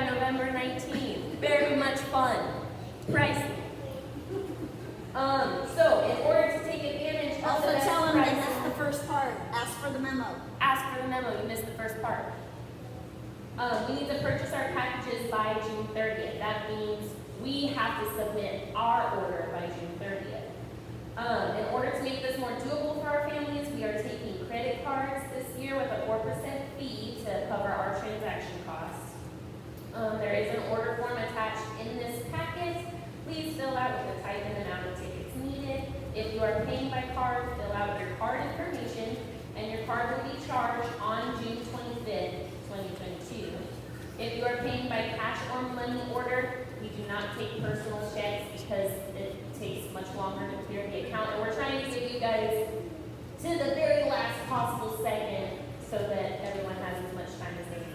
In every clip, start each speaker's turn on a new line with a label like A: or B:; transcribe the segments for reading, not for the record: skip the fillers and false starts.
A: by November 19th. Very much fun. Pricey. So in order to take advantage of
B: Also
A: the best
B: tell them they
A: prices,
B: missed the first part. Ask for the memo.
A: ask for the memo. You missed the first part. We need to purchase our packages by June 30th. That means we have to submit our order by June 30th. In order to make this more doable for our families, we are taking credit cards this year with a 4% fee to cover our transaction costs. There is an order form attached in this packet. Please fill out with the type and amount of tickets needed. If you are paying by card, fill out your card information, and your card will be charged on June 25th, 2022. If you are paying by cash or money order, we do not take personal checks because it takes much longer to clear the account, and we're trying to give you guys to the very last possible second so that everyone has as much time as they need.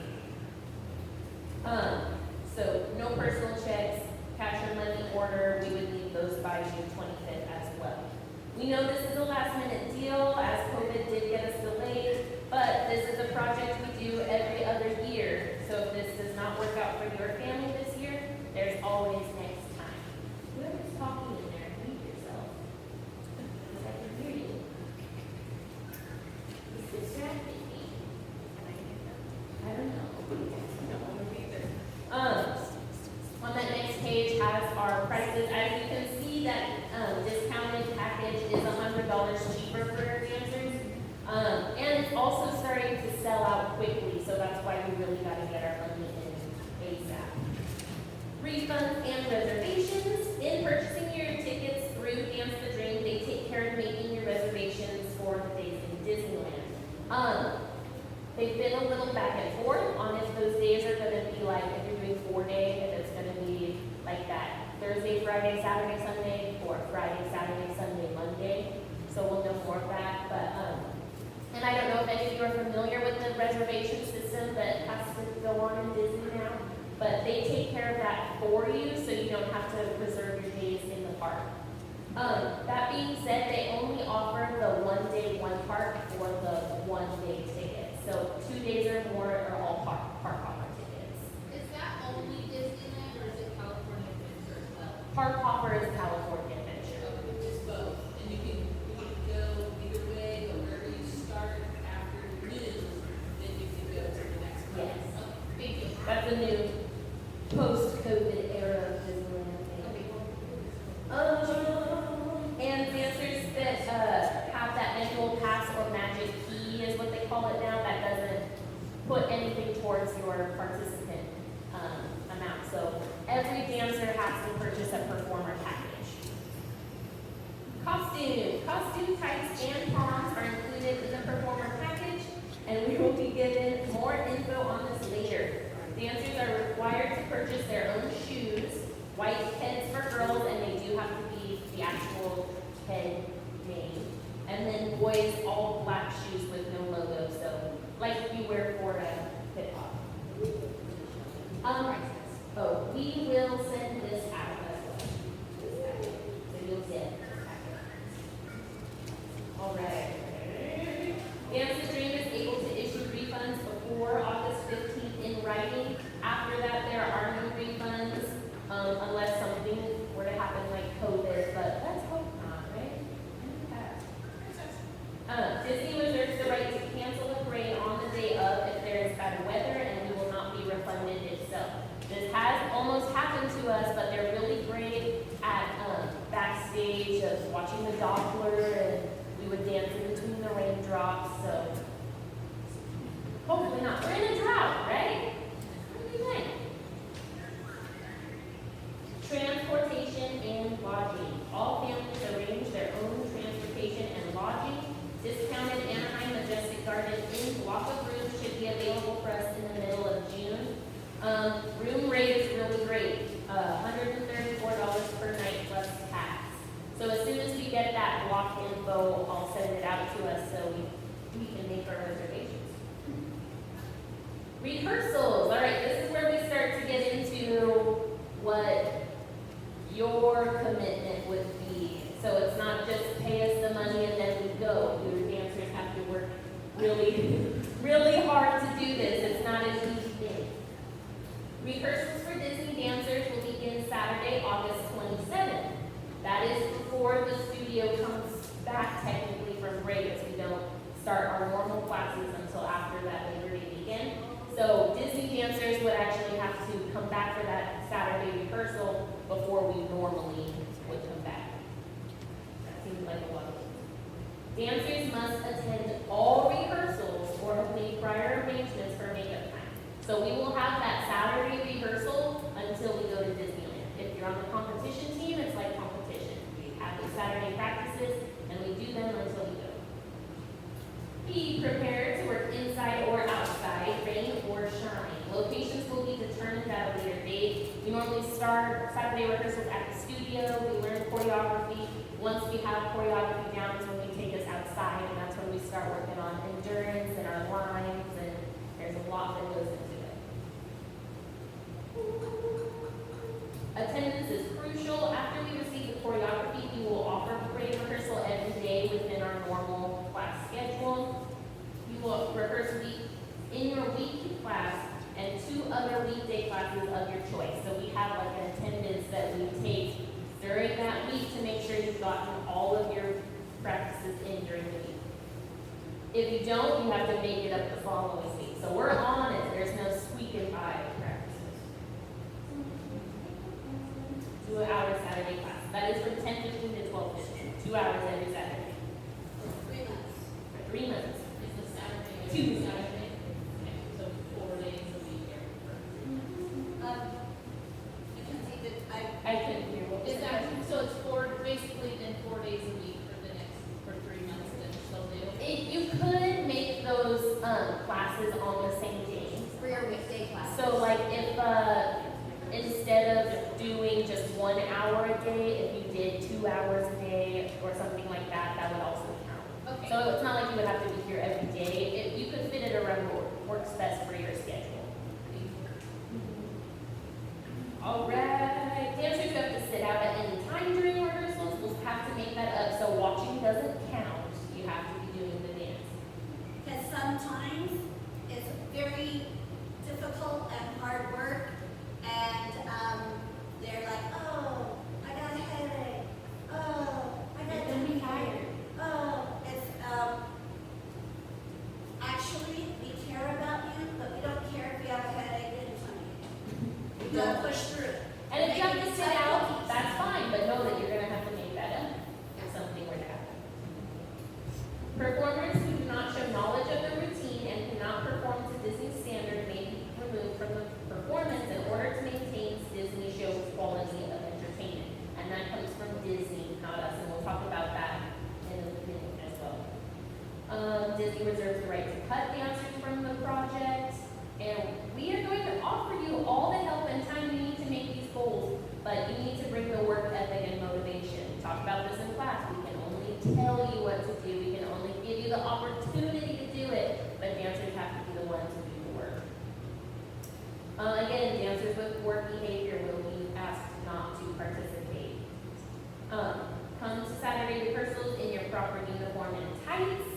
A: So no personal checks, cash or money order, we would need those by June 25th as well. We know this is a last minute deal as COVID did get us delayed, but this is a project we do every other year. So if this does not work out for your family this year, there's always next time. Whoever's talking in there, mute yourself. Because I can hear you. It's distracting me. I don't know. On that next page has our prices. As you can see, that discounted package is $100 cheaper for our dancers. And it's also starting to sell out quickly, so that's why we really got to get our money in ASAP. Refunds and reservations. In purchasing your tickets through Dance the Dream, they take care of making your reservations for the days in Disneyland. They've been a little back and forth on if those days are going to be like, if you're doing 4-day, if it's going to be like that Thursday, Friday, Saturday, Sunday, or Friday, Saturday, Sunday, Monday. So we'll know more of that. But and I don't know if any of you are familiar with the reservation system that has to go on in Disney now, but they take care of that for you, so you don't have to reserve your days in the park. That being said, they only offer the 1-day, 1 park for the 1-day ticket. So 2 days or more are all park hopper tickets.
C: Is that only Disneyland or is it California Adventure as well?
A: Park hopper is California Adventure.
C: Okay, it's both. And you can go either way, but wherever you start after noon, then you can go to the next one.
A: Yes.
C: Okay, thank you.
A: That's the new post-COVID era of Disneyland thing. And dancers that have that annual pass or magic key is what they call it now. That doesn't put anything towards your participant amount. So every dancer has to purchase a performer package. Costume types and proms are included in the performer package, and we will be given more info on this later. Dancers are required to purchase their own shoes, white heads for girls, and they do have to be the actual head name. And then boys, all black shoes with no logo, so like you wear for hip hop. We will send this out as well. So you'll get it. All right. Dance the Dream is able to issue refunds before August 15th in writing. After that, there are no refunds unless something were to happen like COVID, but let's hope not, right? Disney reserves the right to cancel the parade on the day of if there is bad weather, and we will not be refunded if so. This has almost happened to us, but they're really great at backstage of watching the Doppler, and we would dance in between the raindrops, so hopefully not. We're in a drought, right? What do you think? Transportation and lodging. All families arrange their own transportation and lodging. Discounted Anaheim Majestic Garden in block of rooms should be available for us in the middle of June. Room rate is really great, $134 per night plus tax. So as soon as we get that block info, I'll send it out to us so we can make our reservations. Rehearsals. All right, this is where we start to get into what your commitment would be. So it's not just pay us the money and then we go. Your dancers have to work really, really hard to do this. It's not an easy thing. Rehearsals for Disney dancers will begin Saturday, August 27th. That is before the studio comes back technically from break, as we don't start our normal classes until after that Labor Day weekend. So Disney dancers would actually have to come back for that Saturday rehearsal before we normally would come back. That seems like a lot. Dancers must attend all rehearsals or have made prior arrangements for makeup time. So we will have that Saturday rehearsal until we go to Disneyland. If you're on the competition team, it's like competition. We have the Saturday practices and we do them until we go. Be prepared to work inside or outside, rain or shine. Locations will be determined at a later date. We normally start Saturday rehearsals at the studio. We learn choreography. Once we have choreography down is when we take us outside, and that's when we start working on endurance and our lines, and there's a lot that goes into it. Attendance is crucial. After we receive the choreography, we will offer parade rehearsal every day within our normal class schedule. You will rehearse in your weekly class and 2 other weekday classes of your choice. So we have like an attendance that we take during that week to make sure you've gotten all of your practices in during the week. If you don't, you have to make it up the following week. So we're on it. There's no squeaking by practices. 2 hour Saturday class. That is from 10:15 to 12:15. 2 hours every Saturday.
C: For 3 months.
A: For 3 months.
C: It's a Saturday.
A: Two.
C: Saturday. Okay, so 4 days a week every
B: Mackenzie, did
A: I couldn't hear what was
C: Is that, so it's basically then 4 days a week for 3 months then she'll do?
A: You could make those classes on the same day.
B: for your weekday class?
A: So like if instead of doing just 1 hour a day, if you did 2 hours a day or something like that, that would also count.
C: Okay.
A: So it's not like you would have to be here every day. You could fit it around what works best for your schedule. All right, dancers who have to sit out at any time during rehearsals will have to make that up. So watching doesn't count. You have to be doing the dance.
B: Because sometimes it's very difficult and hard work, and they're like, oh, I got a headache. Oh, I got
A: You're gonna be tired.
B: Oh, it's actually we care about you, but we don't care if you have a headache anytime. We gotta push through.
A: And if you have to sit out, that's fine, but know that you're gonna have to make that up if something were to happen. Performers who do not show knowledge of the routine and cannot perform to Disney standard may be removed from the performance in order to maintain Disney show's quality of entertainment. And that comes from Disney, not us, and we'll talk about that in a minute as well. Disney reserves the right to cut dancers from the project, and we are going to offer you all the help and time you need to make these goals, but you need to bring the work ethic and motivation. We talked about this in class. We can only tell you what to do. We can only give you the opportunity to do it, but dancers have to be the ones who do the work. Again, dancers with poor behavior will be asked not to participate. Come to Saturday rehearsals in your proper uniform and tights,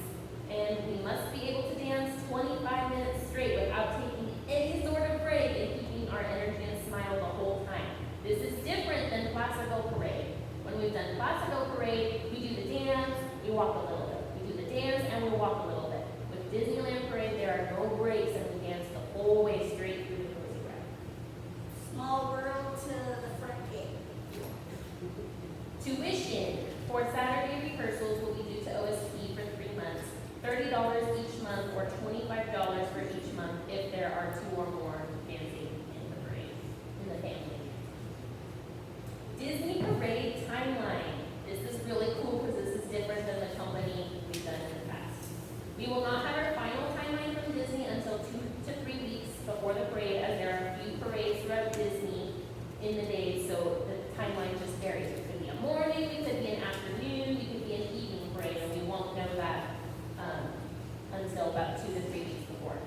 A: and we must be able to dance 25 minutes straight without taking any sort of break and keeping our energy and smile the whole time. This is different than Classical Parade. When we've done Classical Parade, we do the dance, we walk a little bit. We do the dance and we walk a little bit. With Disneyland Parade, there are no breaks and we dance the whole way straight through the cozy ride.
B: Small world to the front gate.
A: Tuition for Saturday rehearsals will be due to OSP for 3 months, $30 each month or $25 for each month if there are 2 or more dancing in the parade, in the family. Disney Parade timeline. This is really cool because this is different than the company we've done in the past. We will not have our final timeline from Disney until 2 to 3 weeks before the parade, as there are a few parades throughout Disney in the days, so the timeline just varies. It could be a morning, it could be an afternoon, it could be an evening parade, and we won't know that until about 2 to 3 weeks before.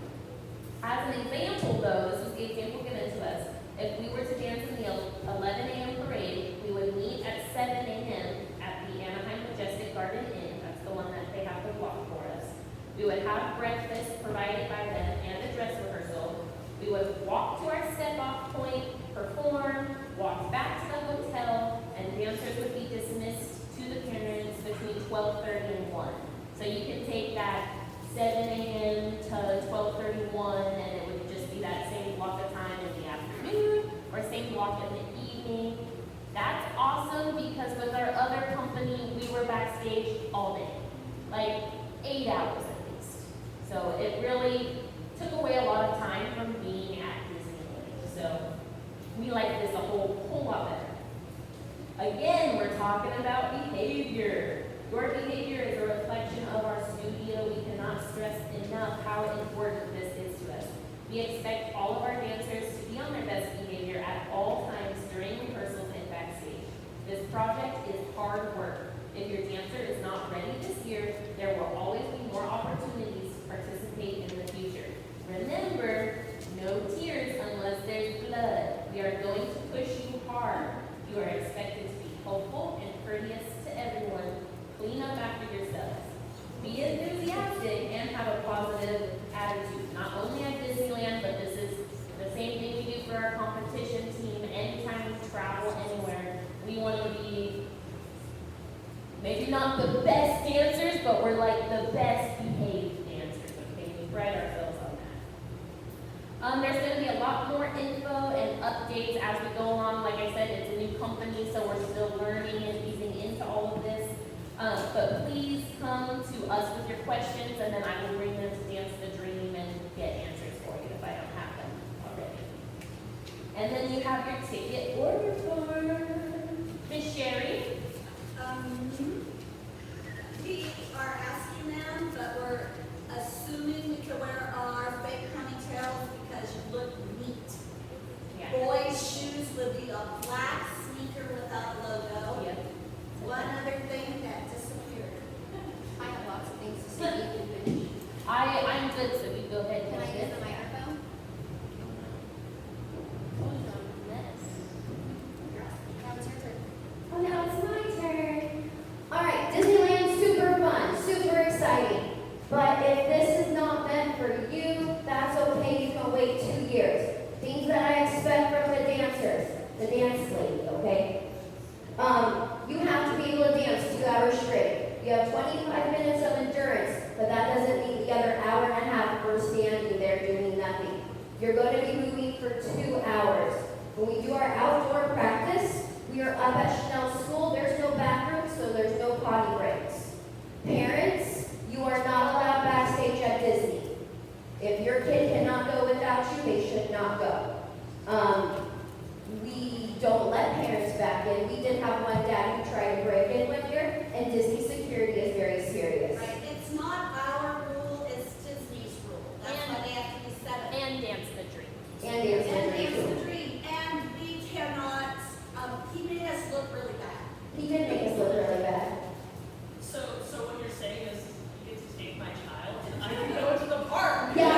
A: As an example, though, this was the example given to us. If we were to dance in the 11 a.m. parade, we would meet at 7 a.m. at the Anaheim Majestic Garden Inn. That's the one that they have to block for us. We would have breakfast provided by them and a dress rehearsal. We would walk to our step-off point, perform, walk back to the hotel, and dancers would be dismissed to the parents between 12:30 and 1. So you can take that 7 a.m. to 12:31, and it would just be that same block of time in the afternoon, or same block in the evening. That's awesome because with our other company, we were backstage all day, like 8 hours at least. So it really took away a lot of time from being at Disneyland. So we like this a whole lot better. Again, we're talking about behavior. Your behavior is a reflection of our studio. We cannot stress enough how important this is to us. We expect all of our dancers to be on their best behavior at all times during rehearsals and backstage. This project is hard work. If your dancer is not ready this year, there will always be more opportunities to participate in the future. Remember, no tears unless there's blood. We are going to push you hard. You are expected to be helpful and courteous to everyone. Clean up after yourselves. Be enthusiastic and have a positive attitude. Not only at Disneyland, but this is the same thing we do for our competition team. Anytime we travel anywhere, we want to be maybe not the best dancers, but we're like the best behaved dancers, okay? We pride ourselves on that. There's going to be a lot more info and updates as we go along. Like I said, it's a new company, so we're still learning and easing into all of this. But please come to us with your questions, and then I will bring them to Dance the Dream and get answers for you if I don't have them already. And then you have your ticket order form. Miss Sherry?
B: We are asking them, but we're assuming we can wear our fake ponytails because you look neat.
A: Yeah.
B: Boys' shoes would be a black sneaker without logo.
A: Yep.
B: One other thing that disappeared.
D: I have lots of things to say. You can finish.
A: I'm good, so we go ahead and
D: Can I
A: touch
D: use
A: it.
D: the microphone? Now it's your turn.
E: Oh, now it's my turn. All right, Disneyland, super fun, super exciting. But if this is not meant for you, that's okay. You can wait 2 years. Things that I expect from the dancers, the dance league, okay? You have to be able to dance 2 hours straight. You have 25 minutes of endurance, but that doesn't mean the other hour and a half we're standing there doing nothing. You're going to be moving for 2 hours. When we do our outdoor practice, we are up at Chanel School. There's no bathroom, so there's no potty breaks. Parents, you are not allowed backstage at Disney. If your kid cannot go without you, they should not go. We don't let parents back in. We did have one dad who tried to break in one year, and Disney security is very serious.
B: Right, it's not our rule, it's Disney's rule. That's why they have to be 7.
A: And Dance the Dream.
E: And there's
B: And
E: the
B: Dance
E: dream.
B: the Dream, and we cannot, he made us look really bad.
E: He did make us look really bad.
C: So what you're saying is you get to take my child and I can go to the park.
E: Yeah,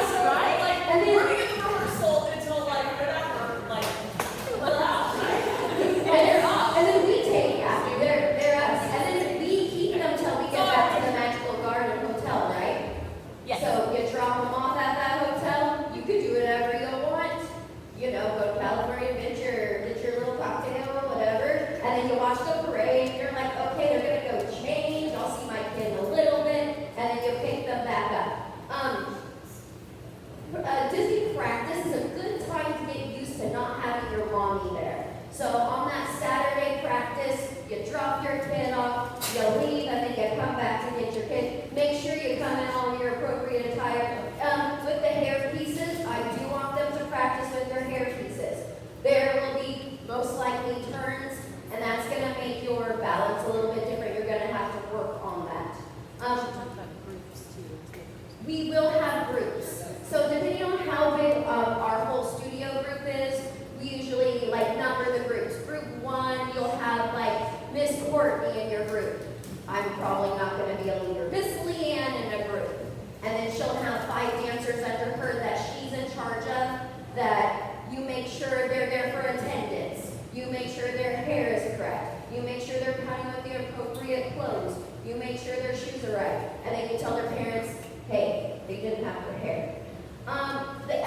C: So,
A: Right?
C: like,
E: And then-
C: we're gonna get the rehearsal until like whatever, like, wow, right?
E: And then we take after they're us, and then we keep them till we get back to the Magical Garden Hotel, right?
A: Yes.
E: So you drop them off at that hotel. You could do whatever you want. You know, go to California Adventure, get your little cocktail or whatever, and then you watch the parade. And you're like, okay, they're gonna go change. I'll see my kid in a little bit, and then you pick them back up. Disney practice is a good time to get used to not having your mommy there. So on that Saturday practice, you drop your kid off, you leave, and then you come back to get your kid. Make sure you come in all your appropriate attire. With the hair pieces, I do want them to practice with their hair pieces. There will be most likely turns, and that's going to make your balance a little bit different. You're going to have to work on that. We will have groups. So depending on how big our whole studio group is, we usually like number the groups. Group 1, you'll have like Miss Courtney in your group. I'm probably not going to be a leader. Miss Leanne in a group. And then she'll have 5 dancers under her that she's in charge of, that you make sure they're there for attendance. You make sure their hair is correct. You make sure they're coming with the appropriate clothes. You make sure their shoes are right. And then you tell their parents, hey, they didn't have their hair. The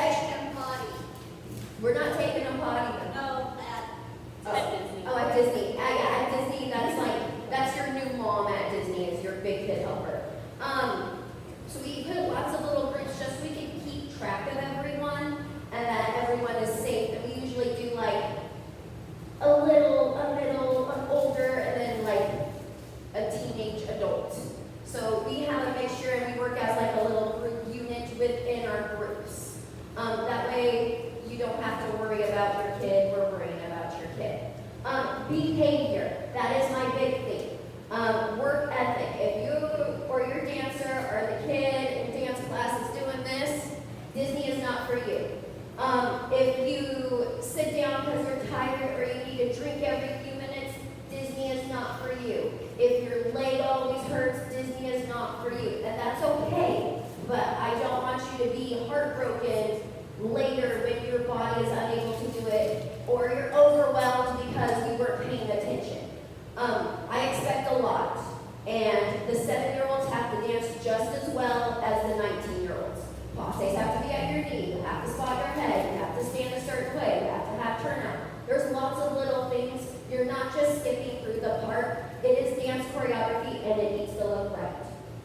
E: If you sit down because you're tired or you need a drink every few minutes, Disney is not for you. If your leg always hurts, Disney is not for you. And that's okay. But I don't want you to be heartbroken later when your body is unable to do it or you're overwhelmed because you weren't paying attention. I expect a lot. And the 7-year-olds have to dance just as well as the 19-year-olds. Passes have to be at your knee. You have to spot your head. You have to stand a certain way. You have to have turnout. There's lots of little things. You're not just skipping through the part. It is dance choreography, and it needs to look right.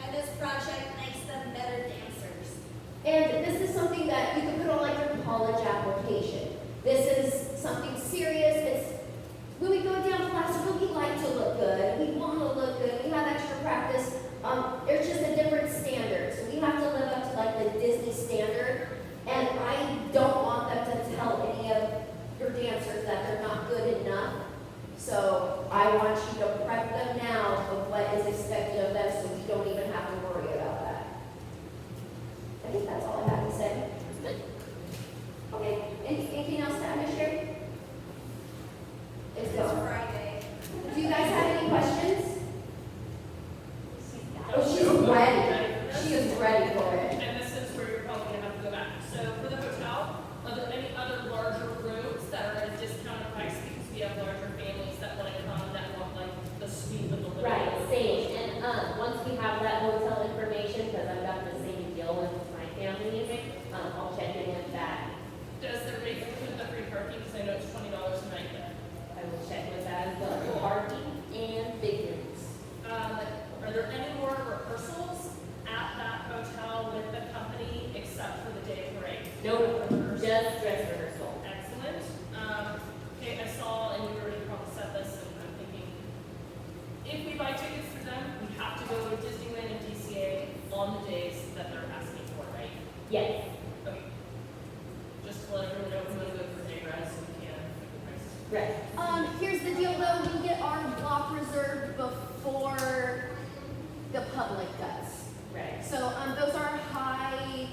B: And this project makes them better dancers.
E: And this is something that you can put on like your college application. This is something serious. It's when we go down class, we like to look good. We want to look good. We have extra practice. There's just a different standard. So we have to live up to like the Disney standard. And I don't want them to tell any of your dancers that they're not good enough. So I want you to prep them now of what is expected of them so we don't even have to worry about that. I think that's all I have to say. Okay, anything else to add, Ms. Sherry? It's
B: It's
E: gone.
B: Friday.
E: Do you guys have any questions? Oh, she's ready. She is ready for it.
F: And this is where you're probably gonna have to go back. So for the hotel, are there any other larger rooms that are at a discounted price because we have larger families that wanna come, that want like the suite with the living
A: Right,
F: room?
A: same. And once we have that hotel information, because I've got the same deal with my family, I'll check in with that.
F: Does the rate include the free parking? Because I know it's $20 a night there.
A: I will check with that as well. Parking and big rooms.
F: Are there any more rehearsals at that hotel with the company except for the day of parade?
A: Nope,
F: Rehearsals.
A: just dress rehearsal.
F: Excellent. Okay, I saw, and you already probably said this, and I'm thinking, if we buy tickets through them, we have to go to Disneyland and DCA on the days that they're asking for, right?
A: Yes,
F: Okay. Just to let everyone know, we want to go for day res, so we can pick the prices.
A: right.
E: Here's the deal though, we get our block reserved before the public does.
A: Right.
E: So, those are high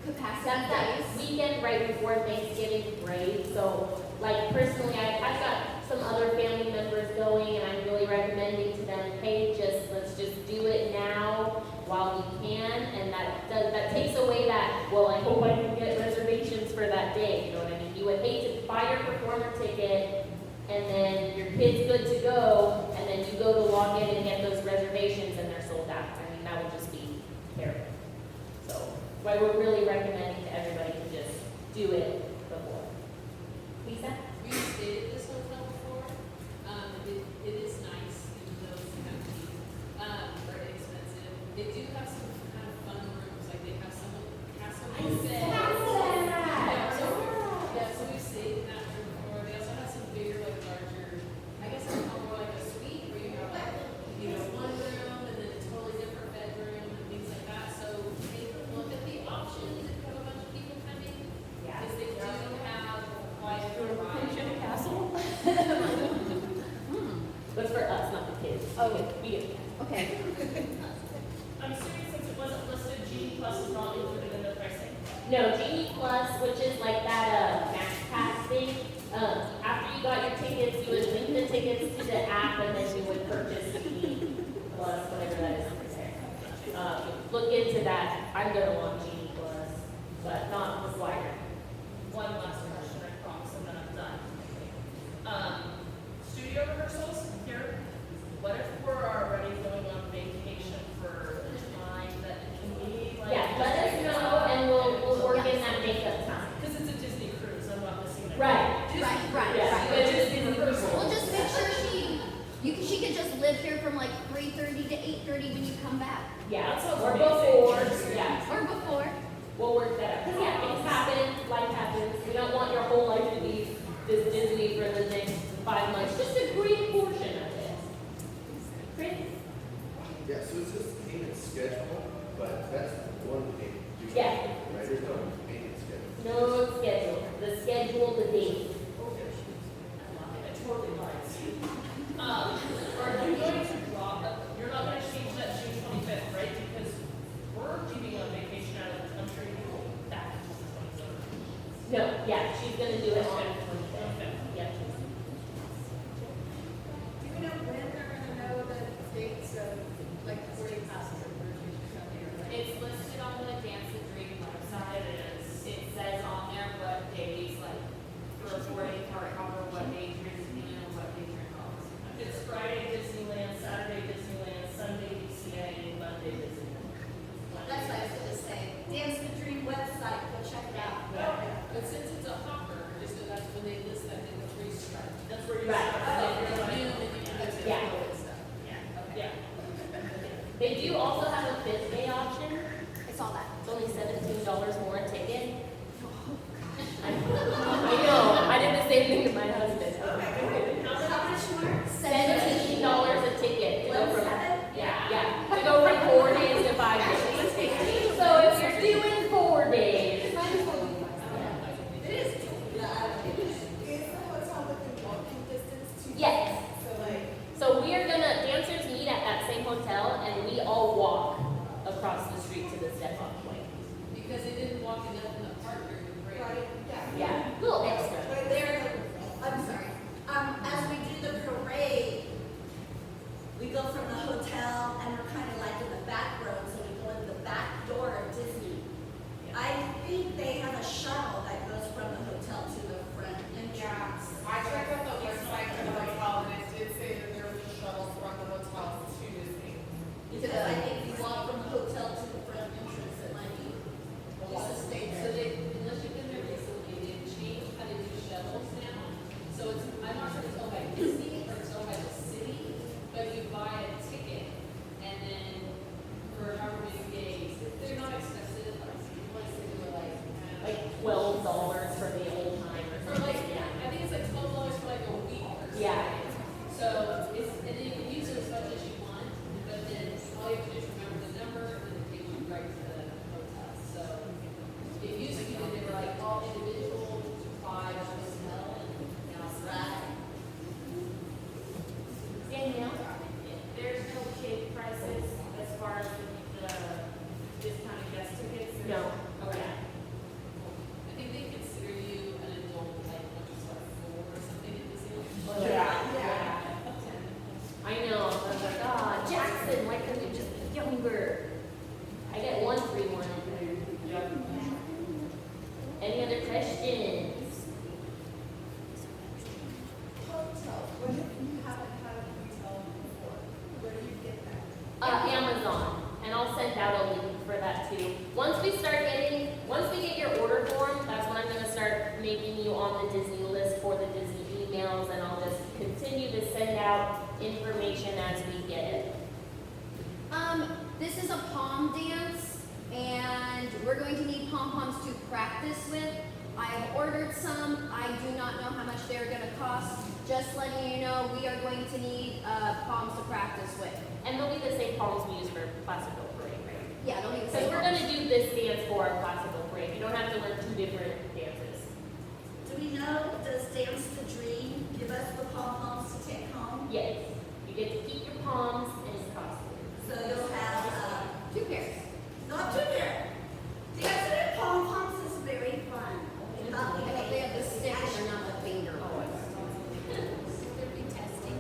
E: capacity
A: That's that
E: days.
A: weekend right before Thanksgiving break. So, like personally, I've got some other family members going, and I'm really recommending to them, hey, let's just do it now while we can, and that takes away that. Well, I hope I can get reservations for that day. You know what I mean? You would hate to buy your performer ticket, and then your kid's good to go, and then you go to log in and get those reservations, and they're sold out. I mean, that would just be terrible. So, why we're really recommending to everybody to just do it before. Lisa?
C: We stayed at this hotel before. It is nice, even though it's kind of very expensive. They do have some kind of fun rooms, like they have some castle buffet. Yeah, so we've stayed in that room before. They also have some bigger, like larger, I guess it's more like a suite where you have like, one room and then a totally different bedroom and things like that. So take a look at the options if you have a bunch of people coming.
A: Yeah.
C: Because they do have quite a variety.
A: Castle? That's for us, not the kids.
E: Okay.
A: We get
E: Okay.
F: I'm assuming since it wasn't listed, Genie Plus is not included in their pricing.
A: No, Genie Plus, which is like that Max Pass thing. After you got your tickets, you would link the tickets to the app, and then you would purchase Genie Plus, whatever that is. Look into that. I'm gonna want Genie Plus, but not required.
F: One last question, I promise, and then I'm done. Studio rehearsals here. What if we're already going on vacation for a time that it can be like?
A: Yeah, let us know, and we'll work in that makeup time.
F: Because it's a Disney cruise, I'm not missing it.
A: Right.
E: Right.
A: Yeah.
F: But Disney rehearsal.
E: We'll just make sure she could just live here from like 3:30 to 8:30 when you come back.
A: Yeah,
F: That sounds
A: or
F: amazing.
A: before, yeah.
E: Or before.
A: We'll work that out. 'Cause yeah, things happen, life happens. We don't want your whole life to be this Disney for the next 5 months. Just a brief portion of it. Chris?
G: Yeah, so it's just payment schedule, but that's one payment.
A: Yeah.
G: Right, there's no payment schedule.
A: No schedule. The schedule, the date.
F: It totally lies. Are you going to drop, you're not going to change that June 25th, right? Because we're leaving on vacation out of the country back to the 27th.
A: No, yeah, she's gonna do it on the 25th. Yeah.
C: Do we know when they're gonna know the dates of, like, boarding passes or purchase or something?
A: It's listed on the Dance the Dream website. It says on there what days, like, for reporting, or what days you're Disneyland and what days you're not.
F: It's Friday Disneyland, Saturday Disneyland, Sunday DCA, and Monday Disneyland.
B: That's what I was gonna say. Dance the Dream website, go check it out.
C: But since it's a hopper, just so that's when they list that in the three stripe.
F: That's where you
A: Right.
F: start.
C: So if you're new, then you can just
A: Yeah.
C: go and stuff.
F: Yeah.
A: They do also have a 5th day option.
D: I saw that.
A: It's only $17 more a ticket. I know, I did the same thing with my husband.
B: How much more?
A: $17 a ticket to go from,
B: 17?
A: yeah, to go from 4 days to 5 days. So if you're doing 4 days,
B: It is.
H: Is the hotel within walking distance to?
A: yes.
H: So like,
A: So we are gonna, dancers meet at that same hotel and we all walk across the street to the step-up point.
C: Because they didn't walk enough in the park during the break.
H: right, yeah.
A: Yeah, a little extra.
B: But there, I'm sorry. As we do the parade, we go from the hotel and we're kind of like in the back road, so we go in the back door of Disney. I think they have a shuttle that goes from the hotel to the front entrance.
H: I checked out the website for the hotel and it did say that there was a shuttle from the hotel to Disney.
B: Because I think if you walk from the hotel to the front entrance, it might be.
C: It's a state, so they, unless you've been there recently, they've changed how they do shuttles now. So it's, I'm not sure if it's owned by Disney or it's owned by the city, but you buy a ticket and then for however many days, they're not expensive, like, they were
A: Like $12 for the old time or
C: for
A: something.
C: like, I think it's like $12 for like a week or something.
A: Yeah.
C: So it's, and then you can use it as much as you want, but then all you have to do is remember the number and then it takes you right to the hotel. So it used to be that they were like all individual by the hotel and now it's
B: Right.
A: Danielle?
I: There's no kid prices as far as the discounted guest tickets?
A: No. Okay.
C: I think they consider you an adult, like, once you start 4 or something in Disneyland.
A: Yeah. I know, I was like, ah, Jackson, why couldn't you just be younger? I get 1 free one. Any other questions?
H: Hotel, what if you haven't had a hotel before? Where do you get that?
A: Amazon, and I'll send out a link for that too. Once we get your order form, that's when I'm gonna start making you on the Disney list for the Disney emails, and I'll just continue to send out information as we get it.
E: This is a pom dance, and we're going to need pom-poms to practice with. I have ordered some. I do not know how much they're gonna cost. Just letting you know, we are going to need, poms to practice with.
A: And they'll be the same palms we use for classical parade, right?
E: Yeah, they'll be the
A: Because
E: same.
A: we're gonna do this dance for our classical parade. You don't have to learn 2 different dances.
B: Do we know, does Dance the Dream give us the pom-poms to take home?
A: Yes, you get to keep your palms and your costume.
B: So you'll have,
E: 2 pairs.
B: not two there. Dancing in pom-poms is very fun. We thought we
E: They have the stick and not the finger.
D: Will there be testing?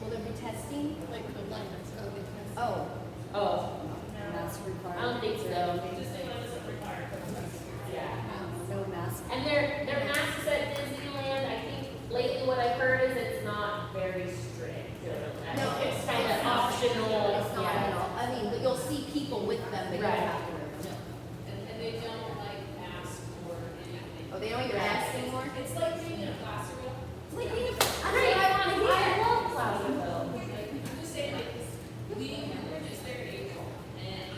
E: Will there be testing?
D: Like the lights, will be testing?
E: Oh,
A: Oh,
D: Mask
A: I don't think so.
F: Disneyland isn't required for the
A: Yeah.
D: No mask.
A: And their masks at Disneyland, I think lately what I've heard is it's not very strict.
E: No,
A: It's kind of optional.
E: it's not at all. I mean, but you'll see people with them, but you don't
A: Right.
E: have to wear them.
C: And they don't like ask for anything.
E: Oh, they don't even ask anymore?
C: It's like being in a classroom.
E: It's like being a-
A: Great, I want to hear. I love Placerville.
C: Like, I'm just saying, like, we were just there in April, and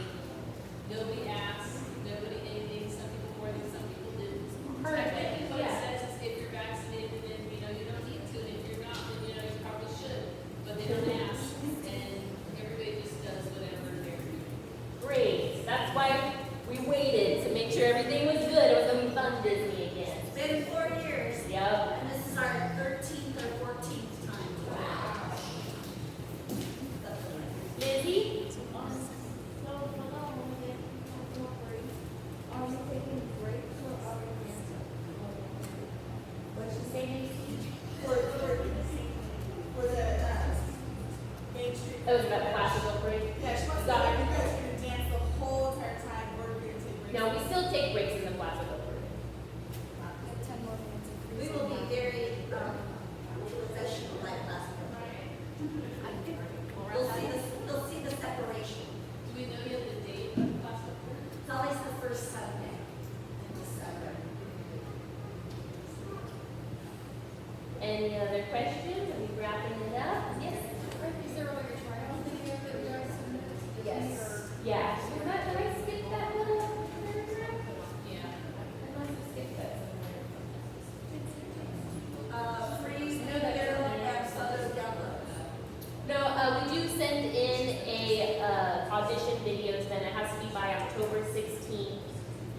C: nobody asked, nobody anything, some people wore them, some people didn't. Technically, what it
A: Yeah.
C: says is if you're vaccinated, then, you know, you don't need to, and if you're not, then, you know, you probably should. But they don't ask, and everybody just does whatever they're doing.
A: Great. That's why we waited to make sure everything was good. It was gonna be fun Disney again.
B: It's been 4 years,
A: Yep.
B: and this is our 13th or 14th time.
A: Wow.
B: Something like that.
A: Lizzie?
H: Are you taking breaks or are you?
A: is that classical break?
H: Yeah, she wants to know if you guys are gonna dance the whole entire time, or if you're gonna take breaks.
A: No, we still take breaks in the classical break.
B: We will be very, professional like last year. They'll see the separation.
C: Do we know yet the date of the class report?
B: It's always the first Sunday in December.
A: Any other questions? Are we wrapping it up? Yes?
D: Is there like a trial video that you guys submitted?
E: Yes.
A: Yeah. Was that, did I skip that little paragraph?
C: Yeah.
A: I must have skipped that somewhere.
B: Freeze, New Year, and Southern downloads.
A: No, we do send in a audition videos, then it has to be by October 16th.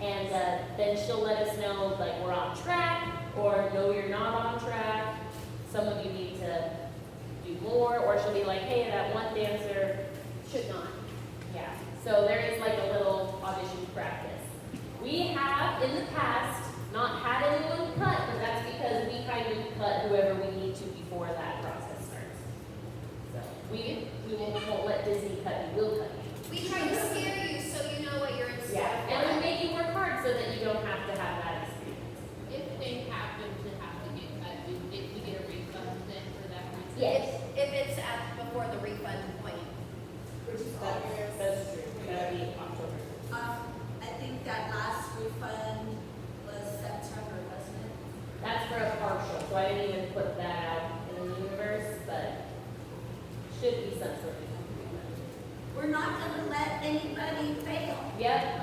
A: And then she'll let us know, like, we're on track, or no, you're not on track. Some of you need to do more, or she'll be like, hey, that one dancer should not. Yeah, so there is like a little audition practice. We have, in the past, not had anyone cut, but that's because we kind of cut whoever we need to before that process starts. So we won't let Disney cut you, we'll cut you.
E: We try to scare you so you know what you're in store
A: Yeah,
E: for.
A: and we make you work hard so that you don't have to have that experience.
C: If they happen to have to get cut, do we get a refund then for that reason?
A: Yes.
E: If it's at before the refund point.
H: Which is August.
A: That's true, that'll be October.
B: I think that last refund was September, wasn't it?
A: That's for a partial, so I didn't even put that out in the universe, but should be some sort of.
B: We're not gonna let anybody fail.
A: Yep,